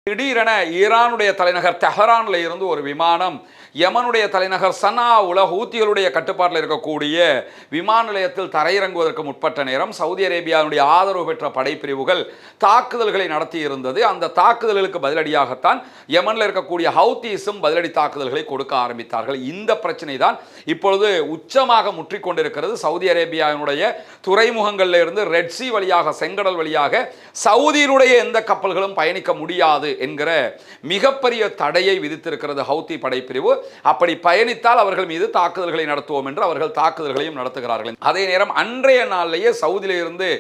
திடீரென ஈரானுடைய தலைநகர் தெஹரான்ல இருந்து ஒரு விமானம் யமனுடைய தலைநகர் சனாவுல ஹூத்திகளுடைய கட்டுப்பாட்டில் இருக்கக்கூடிய விமான நிலையத்தில் தரையிறங்குவதற்கு முற்பட்ட நேரம் சவுதி அரேபியாவுடைய ஆதரவு பெற்ற படைப்பிரிவுகள் தாக்குதல்களை நடத்தி இருந்தது. அந்த தாக்குதல்களுக்கு பதிலடியாகத்தான் யமனில் இருக்கக்கூடிய ஹவுத்தீஸும் பதிலடி தாக்குதல்களை கொடுக்க ஆரம்பித்தார்கள். இந்த பிரச்சனை தான் இப்பொழுது உச்சமாக முற்றிக்கொண்டிருக்கிறது. சவுதி அரேபியாவினுடைய துறைமுகங்களில் இருந்து ரெட் சி வழியாக, செங்கடல் வழியாக சவுதியினுடைய எந்த கப்பல்களும் பயணிக்க முடியாது என்கிற மிகப்பெரிய தடையை விதித்திருக்கிறது ஹவுத்தி படைப்பிரிவு. அப்படி பயணித்தால் அவர்கள் மீது தாக்குதல்களை நடத்துவோம் என்று அவர்கள் தாக்குதல்களையும் நடத்துகிறார்கள். அதே நேரம் அன்றைய நாளிலேயே சவுதியிலிருந்து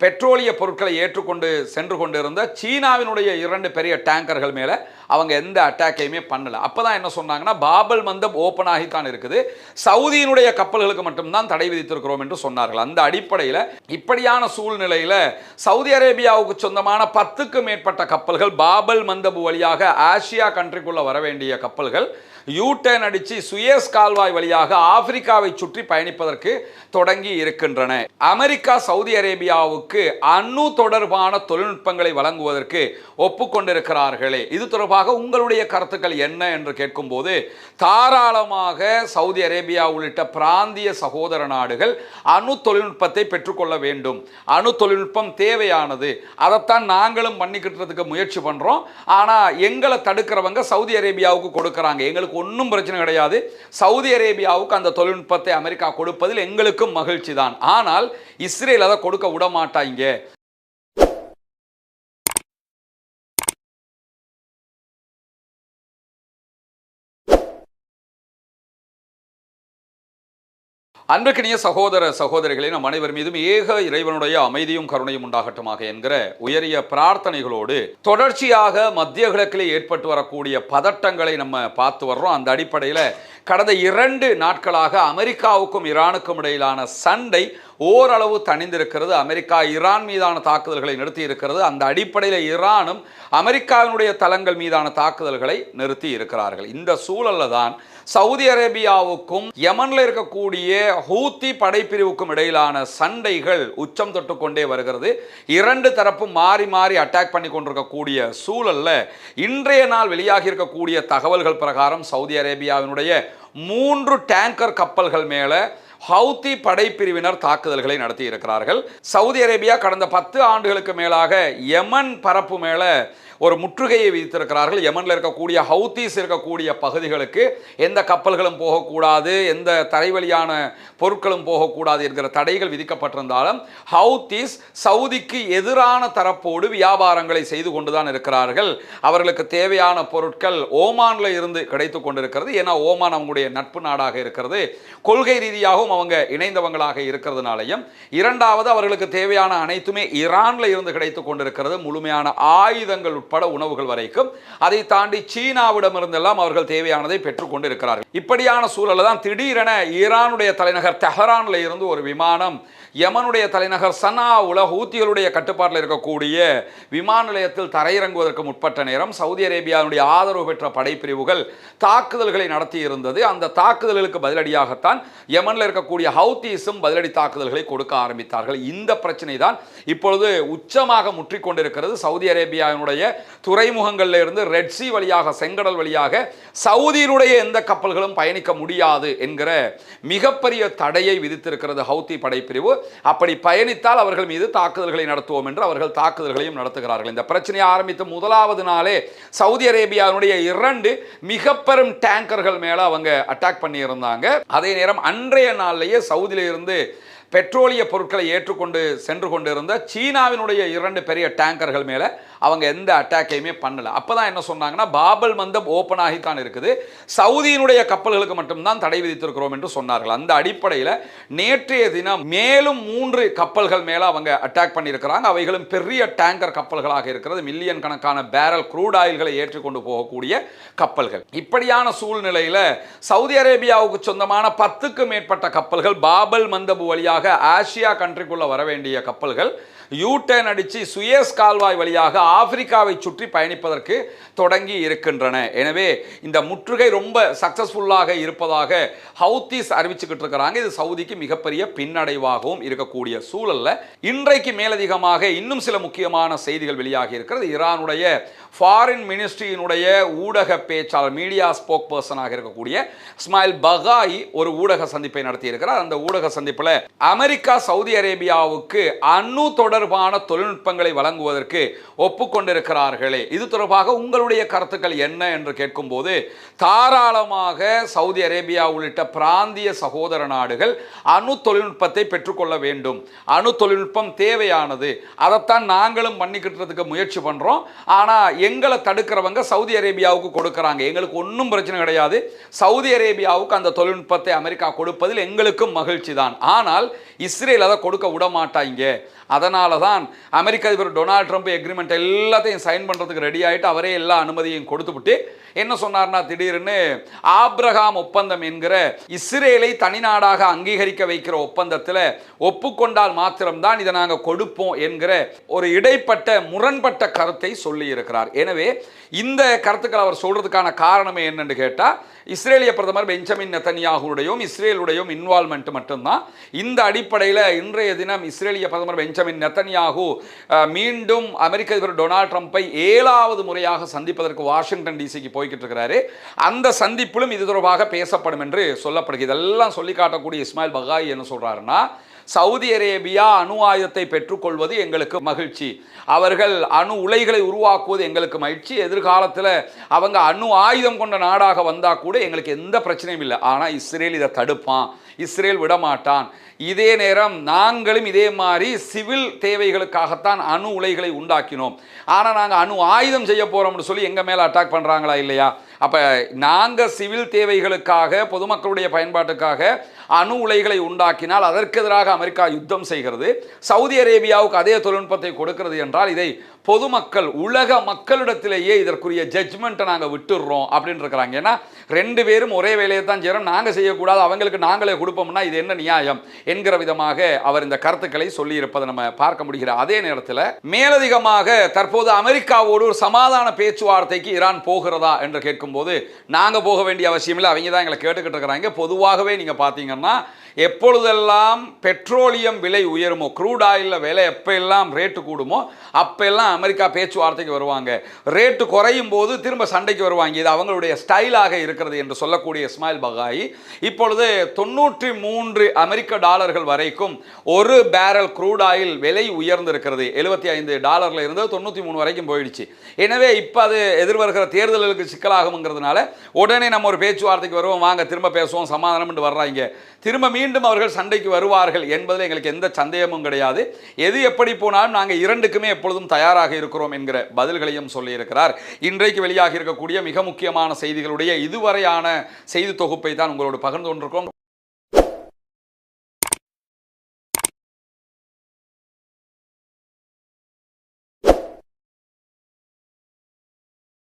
பெட்ரோலிய பொருட்களை ஏற்றுக்கொண்டு சென்று கொண்டிருந்த சீனாவினுடைய 2 பெரிய டேங்கர்கள் மேலே அவங்க எந்த அட்டாக்கையுமே பண்ணல. அப்போதான் என்ன சொன்னாங்கன்னா, பாபல் மந்தப் ஓப்பன் ஆகித்தான் இருக்குது, சவுதியினுடைய கப்பல்களுக்கு மட்டும்தான் தடை விதித்திருக்கிறோம் என்று சொன்னார்கள். அந்த அடிப்படையில் இப்படியான சூழ்நிலையில் சவுதி அரேபியாவுக்கு சொந்தமான 10க்கும் மேற்பட்ட கப்பல்கள் பாபல் மந்தப் வழியாக ஆசியா கண்ட்ரிக்குள்ள வர வேண்டிய கப்பல்கள் யூட்டர்ன் அடித்து சுயஸ் கால்வாய் வழியாக ஆப்பிரிக்காவை சுற்றி பயணிப்பதற்கு தொடங்கி இருக்கின்றன. அமெரிக்கா சவுதி அரேபியாவுக்கு அணு தொடர்பான தொழில்நுட்பங்களை வழங்குவதற்கு ஒப்புக்கொண்டிருக்கிறார்களே, இது தொடர்பாக உங்களுடைய கருத்துக்கள் என்ன என்று கேட்கும்போது, தாராளமாக சவுதி அரேபியா உள்ளிட்ட பிராந்திய சகோதர நாடுகள் அணு தொழில்நுட்பத்தை பெற்றுக்கொள்ள வேண்டும். அணு தொழில்நுட்பம் தேவையானது, அதைத்தான் நாங்களும் பண்ணிக்கிட்டதுக்கு முயற்சி பண்றோம். ஆனா எங்களை தடுக்கிறவங்க சவுதி அரேபியாவுக்கு கொடுக்கறாங்க. எங்களுக்கு ஒன்றும் பிரச்சனை கிடையாது. சவுதி அரேபியாவுக்கு அந்த தொழில்நுட்பத்தை அமெரிக்கா கொடுப்பதில் எங்களுக்கும் மகிழ்ச்சி தான். ஆனால் இஸ்ரேல் அதை கொடுக்க விட மாட்டாங்க. அன்புக்கினிய சகோதர சகோதரிகளே, நம் அனைவர் மீதும் ஏக இறைவனுடைய அமைதியும் கருணையும் உண்டாகட்டுமாக என்கிற உயரிய பிரார்த்தனைகளோடு தொடர்ச்சியாக மத்திய கிழக்கிலே ஏற்பட்டு வரக்கூடிய பதட்டங்களை நம்ம பார்த்து வர்றோம். அந்த அடிப்படையில் கடந்த 2 நாட்களாக அமெரிக்காவுக்கும் ஈரானுக்கும் இடையிலான சண்டை ஓரளவு தணிந்திருக்கிறது. அமெரிக்கா ஈரான் மீதான தாக்குதல்களை நிறுத்தி இருக்கிறது. அந்த அடிப்படையில் ஈரானும் அமெரிக்காவினுடைய தளங்கள் மீதான தாக்குதல்களை நிறுத்தி இருக்கிறார்கள். இந்த சூழலில் தான் சவுதி அரேபியாவுக்கும் யமனில் இருக்கக்கூடிய ஹூத்தி படைப்பிரிவுக்கும் இடையிலான சண்டைகள் உச்சம் தொட்டு கொண்டே வருகிறது. 2 தரப்பும் மாறி மாறி அட்டாக் பண்ணி கொண்டிருக்கக்கூடிய சூழல்ல இன்றைய நாள் வெளியாகி இருக்கக்கூடிய தகவல்கள் பிரகாரம் சவுதி அரேபியாவினுடைய 3 டேங்கர் கப்பல்கள் மேல ஹவுத்தி படைப்பிரிவினர் தாக்குதல்களை நடத்தி இருக்கிறார்கள். சவுதி அரேபியா கடந்த 10 ஆண்டுகளுக்கு மேலாக யமன் பரப்பு மேல ஒரு முற்றுகையை விதித்திருக்கிறார்கள். யமனில் இருக்கக்கூடிய ஹவுத்தீஸ் இருக்கக்கூடிய பகுதிகளுக்கு எந்த கப்பல்களும் போகக்கூடாது, எந்த தரைவழியான பொருட்களும் போகக்கூடாது என்கிற தடைகள் விதிக்கப்பட்டிருந்தாலும் ஹவுத்தீஸ் சவுதிக்கு எதிரான தரப்போடு வியாபாரங்களை செய்து கொண்டுதான் இருக்கிறார்கள். அவர்களுக்கு தேவையான பொருட்கள் ஓமான்ல இருந்து கிடைத்து கொண்டிருக்கிறது. ஏன்னா ஓமான் அவங்களுடைய நட்பு நாடாக இருக்கிறது. கொள்கை ரீதியாகவும் அவங்க இணைந்தவங்களாக இருக்கிறதுனாலையும், இரண்டாவது அவர்களுக்கு தேவையான அனைத்துமே ஈரான்ல இருந்து கிடைத்து கொண்டிருக்கிறது, முழுமையான ஆயுதங்கள் பட உணவுகள் வரைக்கும். அதை தாண்டி சீனாவிடமிருந்தெல்லாம் அவர்கள் தேவையானதை பெற்றுக்கொண்டு இருக்கிறார்கள். இப்படியான சூழலில் தான் திடீரென ஈரானுடைய தலைநகர் தெஹரான்ல இருந்து ஒரு விமானம் யமனுடைய தலைநகர் சனாவுல ஹூத்திகளுடைய கட்டுப்பாட்டில் இருக்கக்கூடிய விமான நிலையத்தில் தரையிறங்குவதற்கு முற்பட்ட நேரம் சவுதி அரேபியாவுடைய ஆதரவு பெற்ற படைப்பிரிவுகள் தாக்குதல்களை நடத்தி இருந்தது. அந்த தாக்குதல்களுக்கு பதிலடியாகத்தான் யமனில் இருக்கக்கூடிய ஹவுத்தீஸும் பதிலடி தாக்குதல்களை கொடுக்க ஆரம்பித்தார்கள். இந்த பிரச்சனை தான் இப்பொழுது உச்சமாக முற்றிக்கொண்டிருக்கிறது. சவுதி அரேபியாவினுடைய துறைமுகங்களில் இருந்து ரெட் சி வழியாக, செங்கடல் வழியாக சவுதியினுடைய எந்த கப்பல்களும் பயணிக்க முடியாது என்கிற மிகப்பெரிய தடையை விதித்திருக்கிறது ஹவுத்தி படைப்பிரிவு. அப்படி பயணித்தால் அவர்கள் மீது தாக்குதல்களை நடத்துவோம் என்று அவர்கள் தாக்குதல்களையும் நடத்துகிறார்கள். இந்த பிரச்சனையை ஆரம்பித்த முதலாவது நாளே சவுதி அரேபியாவுடைய 2 மிக பெரும் டேங்கர்கள் மேல அவங்க அட்டாக் பண்ணி இருந்தாங்க. அதே நேரம் அன்றைய நாளிலேயே சவுதியில இருந்து பெட்ரோலிய பொருட்களை ஏற்றுக்கொண்டு சென்று கொண்டிருந்த சீனாவினுடைய 2 பெரிய டேங்கர்கள் மேலே அவங்க எந்த அட்டாக்கையுமே பண்ணல. அப்போதான் என்ன சொன்னாங்கன்னா, பாபல் மந்தப் ஓப்பன் ஆகித்தான் இருக்குது, சவுதியினுடைய கப்பல்களுக்கு மட்டும்தான் தடை விதித்திருக்கிறோம் என்று சொன்னார்கள். அந்த அடிப்படையில் நேற்றைய தினம் மேலும் 3 கப்பல்கள் மேலே அவங்க அட்டாக் பண்ணியிருக்கிறாங்க. அவைகளும் பெரிய டேங்கர் கப்பல்களாக இருக்கிறது. மில்லியன் கணக்கான பேரல் க்ரூட் ஆயில்களை ஏற்றிக்கொண்டு போகக்கூடிய கப்பல்கள். இப்படியான சூழ்நிலையில் சவுதி அரேபியாவுக்கு சொந்தமான 10க்கும் மேற்பட்ட கப்பல்கள் பாபல் மந்தப் வழியாக ஆசியா கண்ட்ரிக்குள்ள வர வேண்டிய கப்பல்கள் யூட்டர்ன் அடித்து சுயஸ் கால்வாய் வழியாக ஆப்பிரிக்காவை சுற்றி பயணிப்பதற்கு தொடங்கி இருக்கின்றன. எனவே இந்த முற்றுகை ரொம்ப சக்சஸ்ஃபுல்லாக இருப்பதாக ஹவுத்திஸ் அறிவிச்சுக்கிட்டு இருக்கிறாங்க. இது சவுதிக்கு மிகப்பெரிய பின்னடைவாகவும் இருக்கக்கூடிய சூழல்ல இன்றைக்கு மேலதிகமாக இன்னும் சில முக்கியமான செய்திகள் வெளியாகி இருக்கிறது. ஈரானுடைய ஃபாரின் மினிஸ்ட்ரியினுடைய ஊடக பேச்சாளர், மீடியா ஸ்போக் பர்சனாக இருக்கக்கூடிய இஸ்மாயில் பகாய் ஒரு ஊடக சந்திப்பை நடத்தி இருக்கிறார். அந்த ஊடக சந்திப்பில் அமெரிக்கா சவுதி அரேபியாவுக்கு அணு தொடர்பான தொழில்நுட்பங்களை வழங்குவதற்கு ஒப்புக்கொண்டிருக்கிறார்களே, இது தொடர்பாக உங்களுடைய கருத்துக்கள் என்ன என்று கேட்கும்போது, தாராளமாக சவுதி அரேபியா உள்ளிட்ட பிராந்திய சகோதர நாடுகள் அணு தொழில்நுட்பத்தை பெற்றுக்கொள்ள வேண்டும். அணு தொழில்நுட்பம் தேவையானது, அதைத்தான் நாங்களும் பண்ணிக்கிட்டதுக்கு முயற்சி பண்றோம். ஆனா எங்களை தடுக்கிறவங்க சவுதி அரேபியாவுக்கு கொடுக்கறாங்க. எங்களுக்கு ஒன்றும் பிரச்சனை கிடையாது. சவுதி அரேபியாவுக்கு அந்த தொழில்நுட்பத்தை அமெரிக்கா கொடுப்பதில் எங்களுக்கும் மகிழ்ச்சி தான். ஆனால் இஸ்ரேல் அதை கொடுக்க விட மாட்டாங்க. அதனால தான் அமெரிக்க அதிபர் டொனால்ட் ட்ரம்ப் எக்ரிமெண்ட் எல்லாத்தையும் சைன் பண்ணுறதுக்கு ரெடி ஆகிட்டு அவரே எல்லா அனுமதியையும் கொடுத்துவிட்டு என்ன சொன்னார்னா, திடீர்னு ஆப்ரஹாம் ஒப்பந்தம் என்கிற இஸ்ரேலை தனிநாடாக அங்கீகரிக்க வைக்கிற ஒப்பந்தத்தில் ஒப்புக்கொண்டால் மாத்திரம்தான் இதை நாங்கள் கொடுப்போம் என்கிற ஒரு இடைப்பட்ட முரண்பட்ட கருத்தை சொல்லி இருக்கிறார். எனவே இந்த கருத்துக்கள் அவர் சொல்றதுக்கான காரணமே என்னன்னு கேட்டால், இஸ்ரேலிய பிரதமர் பெஞ்சமின் நெத்தன்யாகுடையும் இஸ்ரேலுடையும் இன்வால்மெண்ட் மட்டும்தான். இந்த அடிப்படையில் இன்றைய தினம் இஸ்ரேலிய பிரதமர் பெஞ்சமின் நெத்தன்யாகு மீண்டும் அமெரிக்க அதிபர் டொனால்ட் ட்ரம்பை 7வது முறையாக சந்திப்பதற்கு வாஷிங்டன் டிசிக்கு போய்கிட்டு இருக்கிறாரு. அந்த சந்திப்பிலும் இது தொடர்பாக பேசப்படும் என்று சொல்லப்படுகிறது. இதெல்லாம் சொல்லி காட்டக்கூடிய இஸ்மாயில் பகாய் என்ன சொல்றாருன்னா, சவுதி அரேபியா அணு ஆயுதத்தை பெற்றுக்கொள்வது எங்களுக்கு மகிழ்ச்சி, அவர்கள் அணு உலைகளை உருவாக்குவது எங்களுக்கு மகிழ்ச்சி, எதிர்காலத்தில் அவங்க அணு ஆயுதம் கொண்ட நாடாக வந்தால் கூட எங்களுக்கு எந்த பிரச்சனையும் இல்லை. ஆனால் இஸ்ரேல் இதை தடுப்பான், இஸ்ரேல் விடமாட்டான். இதே நேரம் நாங்களும் இதே மாதிரி சிவில் தேவைகளுக்காகத்தான் அணு உலைகளை உண்டாக்கினோம். ஆனால் நாங்கள் அணு ஆயுதம் செய்ய போகிறோம்னு சொல்லி எங்கள் மேலே அட்டாக் பண்ணுறாங்களா இல்லையா? அப்போ நாங்கள் சிவில் தேவைகளுக்காக பொதுமக்களுடைய பயன்பாட்டுக்காக அணு உலைகளை உண்டாக்கினால் அதற்கு எதிராக அமெரிக்கா யுத்தம் செய்கிறது, சவுதி அரேபியாவுக்கு அதே தொழில்நுட்பத்தை கொடுக்கிறது என்றால் இதை பொதுமக்கள் உலக மக்களிடத்திலேயே இதற்குரிய ஜட்ஜ்மெண்ட்டை நாங்கள் விட்டுடுறோம் அப்படின்னு இருக்கிறாங்க. ஏன்னா 2 பேரும் ஒரே வேலையை தான் செய்கிறோம், நாங்கள் செய்யக்கூடாது, அவங்களுக்கு நாங்களே கொடுப்போம்னா இது என்ன நியாயம் என்கிற விதமாக அவர் இந்த கருத்துக்களை சொல்லி இருப்பதை நம்ம பார்க்க முடிகிற அதே நேரத்தில் மேலதிகமாக தற்போது அமெரிக்காவோடு ஒரு சமாதான பேச்சுவார்த்தைக்கு ஈரான் போகிறதா என்று கேட்கும்போது, நாங்கள் போக வேண்டிய அவசியம் இல்லை, அவங்க தான் எங்களை கேட்டுக்கிட்டு இருக்கிறாங்க. பொதுவாகவே நீங்கள் பார்த்தீங்கன்னா எப்பொழுதெல்லாம் பெட்ரோலியம் விலை உயருமோ, க்ரூட் ஆயிலில் விலை எப்போ எல்லாம் ரேட்டு கூடுமோ அப்போ எல்லாம் அமெரிக்கா பேச்சுவார்த்தைக்கு வருவாங்க. ரேட்டு குறையும் போது திரும்ப சண்டைக்கு வருவாங்க. இது அவங்களுடைய ஸ்டைலாக இருக்கிறது என்று சொல்லக்கூடிய இஸ்மாயில் பகாய் இப்பொழுது 93 அமெரிக்க டாலர்கள் வரைக்கும் ஒரு பேரல் க்ரூட் ஆயில் விலை உயர்ந்திருக்கிறது. $75 இருந்து 93 வரைக்கும் போயிடுச்சு. எனவே இப்போ அது எதிர்வருகிற தேர்தல்களுக்கு சிக்கலாகுங்கிறதுனால உடனே நம்ம ஒரு பேச்சுவார்த்தைக்கு வருவோம், வாங்க திரும்ப பேசுவோம், சமாதானம் வர்றாங்க, திரும்ப மீண்டும் அவர்கள் சண்டைக்கு வருவார்கள் என்பதில் எங்களுக்கு எந்த சந்தேகமும் கிடையாது. எது எப்படி போனாலும் நாங்கள் 2க்குமே எப்பொழுதும் தயாராக இருக்கிறோம் என்கிற பதில்களையும் சொல்லியிருக்கிறார். இன்றைக்கு வெளியாகி இருக்கக்கூடிய மிக முக்கியமான செய்திகளுடைய இதுவரையான செய்தி தொகுப்பை தான் உங்களோடு பகிர்ந்து கொண்டிருக்கிறோம்.